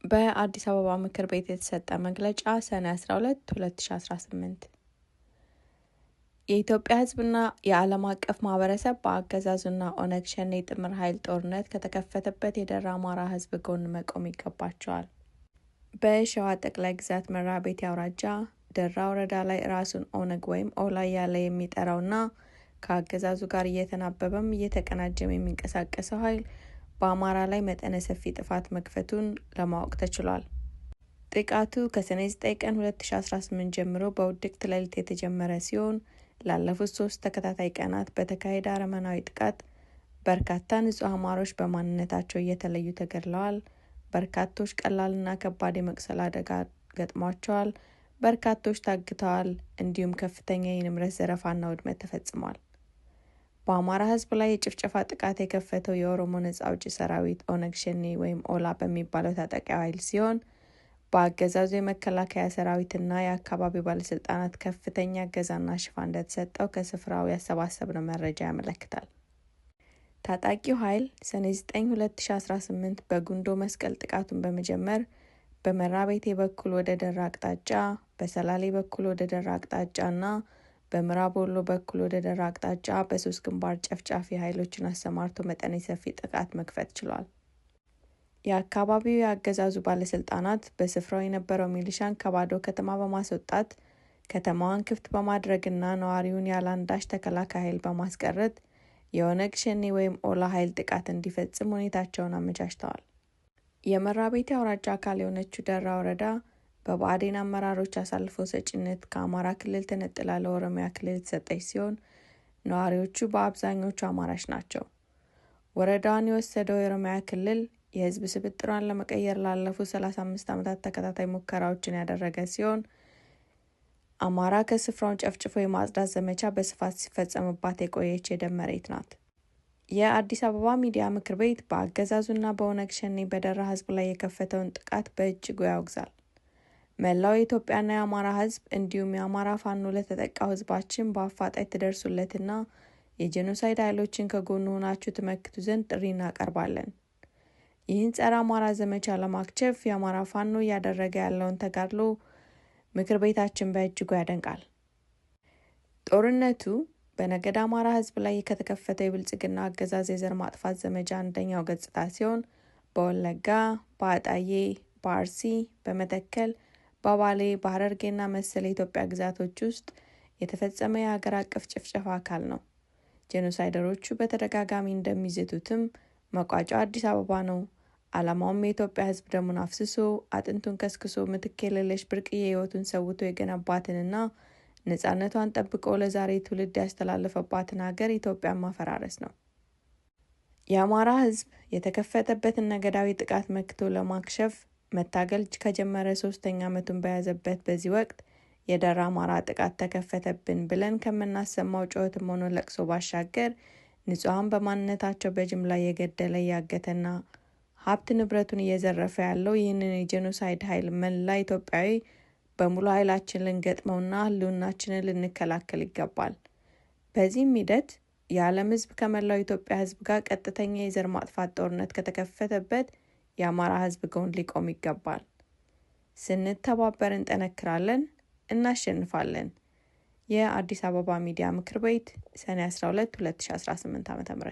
በአዲስ አበባ ምክር ቤት የተሰጠ መግለጫ ሰኔ 12 2018 የኢትዮጵያ ሕዝብና የዓለም አቀፍ ማህበረሰብ በአገዛዙና ኦነግ ሸኔ ጥምር ኃይል ጦርነት ከተከፈተበት የደራ አማራ ሕዝብ ጎን መቆም ይገባቸዋል። በሸዋ ጠቅላይ ግዛት መራቤቴ አውራጃ ደራ ወረዳ ላይ ራሱን ኦነግ ወይም ኦላ እያለ የሚጠራውና ከአገዛዙ ጋር እየተናበበም እየተቀናጀም የሚንቀሳቀሰው ኃይል በአማራ ላይ መጠነ ሰፊ ጥፋት መክፈቱን ለማወቅ ተችሏል። ጥቃቱ ከሰኔ 9 ቀን 2018 ጀምሮ በውድቅት ሌሊት የተጀመረ ሲሆን ላለፉት 3 ተከታታይ ቀናት በተካሄደ አረመናዊ ጥቃት በርካታ ንጹህ አማሮች በማንነታቸው እየተለዩ ተገድለዋል። በርካቶች ቀላልና ከባድ የመቁሰል አደጋ ገጥሟቸዋል። በርካቶች ታግተዋል። እንዲሁም ከፍተኛ የንብረት ዘረፋና ውድመት ተፈጽሟል። በአማራ ሕዝብ ላይ የጭፍጨፋ ጥቃት የከፈተው የኦሮሞ ነጻ አውጪ ሰራዊት ኦነግ ሸኔ ወይም ኦላ በሚባለው ታጣቂ ኃይል ሲሆን በአገዛዙ የመከላከያ ሰራዊትና የአካባቢው ባለስልጣናት ከፍተኛ እገዛና ሽፋን እንደተሰጠው ከስፍራው ያሰባሰብነው መረጃ ያመለክታል። ታጣቂው ኃይል ሰኔ 9 2018 በጉንዶ መስቀል ጥቃቱን በመጀመር በመራቤቴ በኩል ወደ ደራ አቅጣጫ፣ በሰላሌ በኩል ወደ ደራ አቅጣጫና በምዕራብ ወሎ በኩል ወደ ደራ አቅጣጫ በ3 ግንባር ጨፍጫፊ ኃይሎችን አሰማርቶ መጠነ ሰፊ ጥቃት መክፈት ችሏል። የአካባቢው የአገዛዙ ባለስልጣናት በስፍራው የነበረው ሚሊሻን ከባዶ ከተማ በማስወጣት ከተማዋን ክፍት በማድረግና ነዋሪውን ያለ አንዳች ተከላካይ ኃይል በማስቀረት የኦነግ ሸኔ ወይም ኦላ ኃይል ጥቃት እንዲፈጽም ሁኔታቸውን አመቻችተዋል። የመራቤቴ አውራጃ አካል የሆነችው ደራ ወረዳ በብአዴን አመራሮች አሳልፎ ሰጪነት ከአማራ ክልል ተነጥላ ለኦሮሚያ ክልል የተሰጠች ሲሆን ነዋሪዎቹ በአብዛኞቹ አማራሽ ናቸው። ወረዳዋን የወሰደው የኦሮሚያ ክልል የህዝብ ስብጥሯን ለመቀየር ላለፉት 35 ዓመታት ተከታታይ ሙከራዎችን ያደረገ ሲሆን አማራ ከስፍራውን ጨፍጭፎ የማጽዳት ዘመቻ በስፋት ሲፈጸምባት የቆየች የደም መሬት ናት። የአዲስ አበባ ሚዲያ ምክር ቤት በአገዛዙና በኦነግ ሸኔ በደራ ህዝብ ላይ የከፈተውን ጥቃት በእጅጉ ያወግዛል። መላው የኢትዮጵያና የአማራ ህዝብ እንዲሁም የአማራ ፋኖ ለተጠቃው ህዝባችን በአፋጣኝ ትደርሱለትና የጄኖሳይድ ኃይሎችን ከጎኑ ሆናችሁ ትመክቱ ዘንድ ጥሪ እናቀርባለን። ይህን ጸረ አማራ ዘመቻ ለማክሸፍ የአማራ ፋኖ እያደረገ ያለውን ተጋድሎ ምክር ቤታችን በእጅጉ ያደንቃል። ጦርነቱ በነገድ አማራ ህዝብ ላይ ከተከፈተው የብልጽግና አገዛዝ የዘር ማጥፋት ዘመቻ አንደኛው ገጽታ ሲሆን በወለጋ፣ በአጣዬ፣ በአርሲ፣ በመተከል፣ በባሌ፣ በሐረርጌና መሰል የኢትዮጵያ ግዛቶች ውስጥ የተፈጸመ የሀገር አቀፍ ጭፍጨፋ አካል ነው። ጄኖሳይደሮቹ በተደጋጋሚ እንደሚዝቱትም መቋጫው አዲስ አበባ ነው። ዓላማውም የኢትዮጵያ ህዝብ ደሙን አፍስሶ አጥንቱን ከስክሶ ምትክ የሌለሽ ብርቅዬ ህይወቱን ሰውቶ የገነባትንና ነጻነቷን ጠብቆ ለዛሬ ትውልድ ያስተላለፈባትን ሀገር ኢትዮጵያን ማፈራረስ ነው። የአማራ ህዝብ የተከፈተበትን ነገዳዊ ጥቃት መክቶ ለማክሸፍ መታገል ከጀመረ 3ኛ ዓመቱን በያዘበት በዚህ ወቅት የደራ አማራ ጥቃት ተከፈተብን ብለን ከምናሰማው ጩኸትም ሆነ ለቅሶ ባሻገር ንጹሃን በማንነታቸው በጅምላ የገደለ ያገተና ሀብት ንብረቱን እየዘረፈ ያለው ይህንን የጄኖሳይድ ኃይል መላ ኢትዮጵያዊ በሙሉ ኃይላችን ልንገጥመውና ህልውናችንን ልንከላከል ይገባል። በዚህም ሂደት የዓለም ህዝብ ከመላው ኢትዮጵያ ህዝብ ጋር ቀጥተኛ የዘር ማጥፋት ጦርነት ከተከፈተበት የአማራ ህዝብ ጎን ሊቆም ይገባል። ስንተባበር እንጠነክራለን፣ እናሸንፋለን። የአዲስ አበባ ሚዲያ ምክር ቤት ሰኔ 12 2018 ዓ.ም